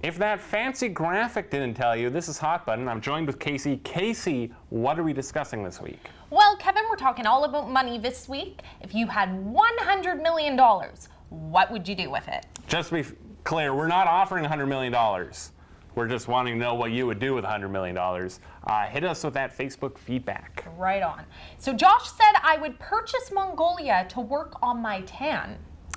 If that fancy graphic didn't tell you, this is Hot Button. I'm joined with Kaicea. Kaicea, what are we discussing this week? Well, Kevin, we're talking all about money this week. If you had $100 million, what would you do with it? Just to be clear, we're not offering $100 million. We're just wanting to know what you would do with $100 million. Hit us with that Facebook feedback. Right on. So Josh said I would purchase Mongolia to work on my tan.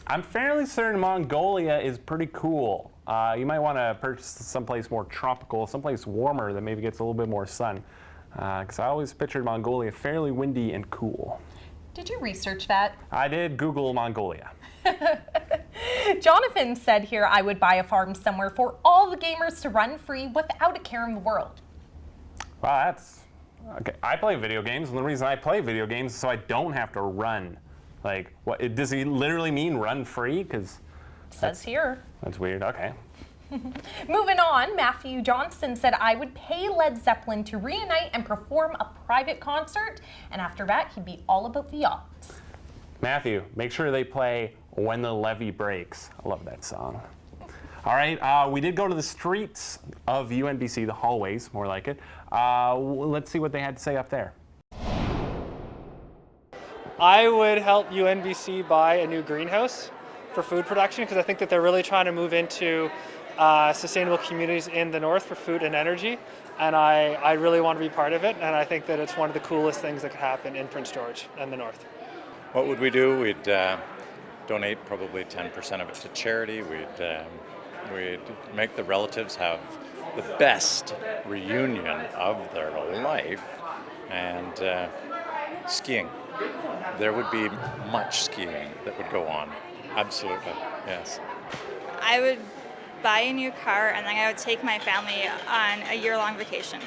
I'm fairly certain Mongolia is pretty cool. You might want to purchase someplace more tropical, someplace warmer that maybe gets a little bit more sun. Because I always pictured Mongolia fairly windy and cool. Did you research that? I did Google Mongolia. Jonathan said here I would buy a farm somewhere for all the gamers to run free without a care in the world. Wow, that's... Okay. I play video games, and the reason I play video games is so I don't have to run. Like, what, does he literally mean run free? Because says here. That's weird. Okay. Moving on, Matthew Johnson said I would pay Led Zeppelin to reunite and perform a private concert, and after that he'd be all about the yachts. Matthew, make sure they play When the Levee Breaks. I love that song. All right, we did go to the streets of UNBC, the hallways, more like it. Let's see what they had to say up there. I would help UNBC buy a new greenhouse for food production because I think that they're really trying to move into sustainable communities in the north for food and energy, and I really want to be part of it, and I think that it's one of the coolest things that could happen in Prince George and the north. What would we do? We'd donate probably 10% of it to charity. We'd make the relatives have the best reunion of their life, and skiing. There would be much skiing that would go on. Absolutely, yes. I would buy a new car, and then I would take my family on a year-long vacation.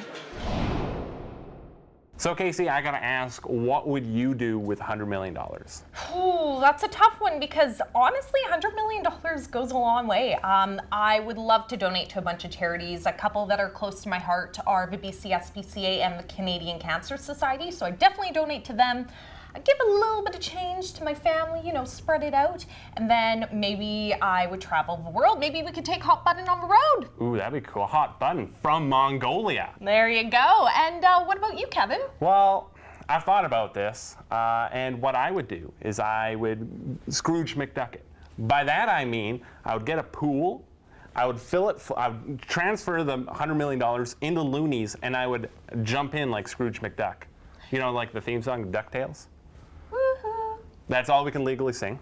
So Kaicea, I gotta ask, what would you do with $100 million? Ooh, that's a tough one because honestly, $100 million goes a long way. I would love to donate to a bunch of charities. A couple that are close to my heart are the BCSPCA and the Canadian Cancer Society, so I definitely donate to them. I'd give a little bit of change to my family, you know, spread it out, and then maybe I would travel the world. Maybe we could take Hot Button on the road. Ooh, that'd be cool. Hot Button from Mongolia. There you go. And what about you, Kevin? Well, I've thought about this, and what I would do is I would Scrooge McDuck it. By that I mean I would get a pool, I would fill it, I would transfer the $100 million into loonies, and I would jump in like Scrooge McDuck. You know, like the theme song, DuckTales? Woohoo! That's all we can legally sing.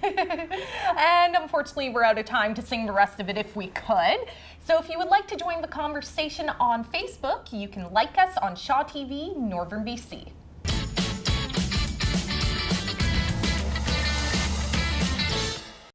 And unfortunately, we're out of time to sing the rest of it if we could. So if you would like to join the conversation on Facebook, you can like us on Shaw TV, Northern BC.